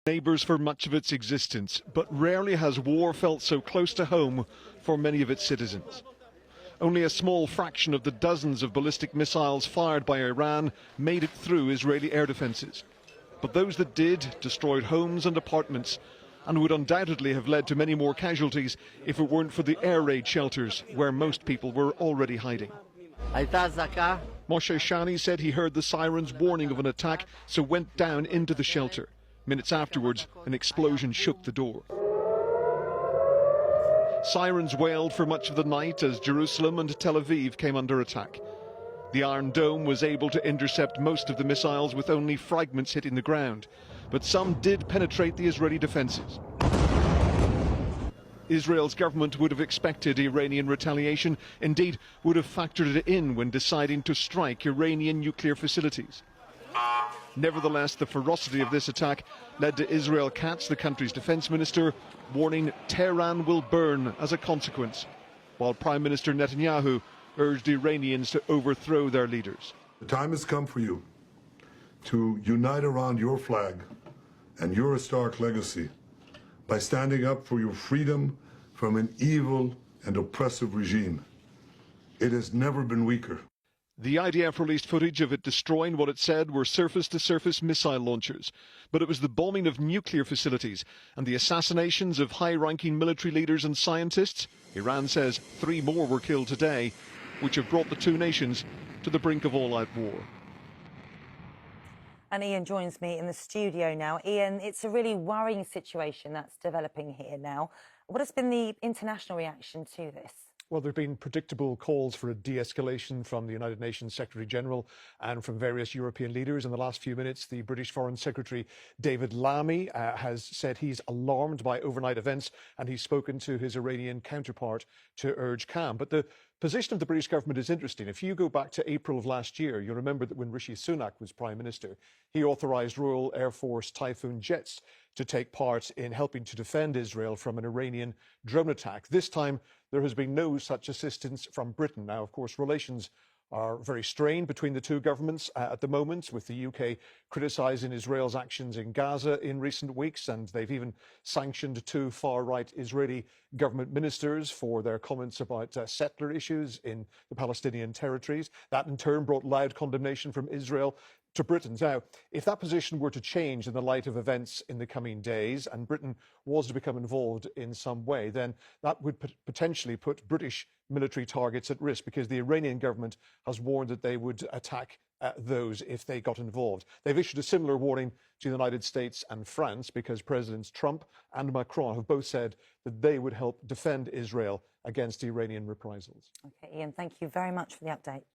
Neighbours for much of its existence, but rarely has war felt so close to home for many of its citizens. Only a small fraction of the dozens of ballistic missiles fired by Iran made it through Israeli air defences. But those that did destroyed homes and apartments and would undoubtedly have led to many more casualties if it weren't for the air raid shelters where most people were already hiding. Moshe Shani said he heard the sirens warning of an attack, so went down into the shelter. Minutes afterwards, an explosion shook the door. Sirens wailed for much of the night as Jerusalem and Tel Aviv came under attack. The Iron Dome was able to intercept most of the missiles with only fragments hitting the ground, but some did penetrate the Israeli defences. Israel's government would have expected Iranian retaliation, indeed would have factored it in when deciding to strike Iranian nuclear facilities. Nevertheless, the ferocity of this attack led to Israel Katz, the country's defense minister, warning Tehran will burn as a consequence, while Prime Minister Netanyahu urged Iranians to overthrow their leaders. The time has come for you to unite around your flag and your historic legacy by standing up for your freedom from an evil and oppressive regime. It has never been weaker. The IDF released footage of it destroying what it said were surface-to-surface missile launchers. But it was the bombing of nuclear facilities and the assassinations of high-ranking military leaders and scientists, Iran says 3 more were killed today, which have brought the two nations to the brink of all-out war. And Ian joins me in the studio now. Ian, it's a really worrying situation that's developing here now. What has been the international reaction to this? Well, there have been predictable calls for a de-escalation from the United Nations Secretary-General and from various European leaders. In the last few minutes, the British Foreign Secretary David Lammy has said he's alarmed by overnight events, and he's spoken to his Iranian counterpart to urge calm. But the position of the British government is interesting. If you go back to April of last year, you'll remember that when Rishi Sunak was Prime Minister, he authorised Royal Air Force Typhoon jets to take part in helping to defend Israel from an Iranian drone attack. This time, there has been no such assistance from Britain. Now, of course, relations are very strained between the two governments at the moment, with the UK criticising Israel's actions in Gaza in recent weeks, and they've even sanctioned 2 far-right Israeli government ministers for their comments about settler issues in the Palestinian territories. That, in turn, brought loud condemnation from Israel to Britain. Now, if that position were to change in the light of events in the coming days and Britain was to become involved in some way, then that would potentially put British military targets at risk, because the Iranian government has warned that they would attack those if they got involved. They've issued a similar warning to the United States and France, because Presidents Trump and Macron have both said that they would help defend Israel against Iranian reprisals. OK, Ian, thank you very much for the update.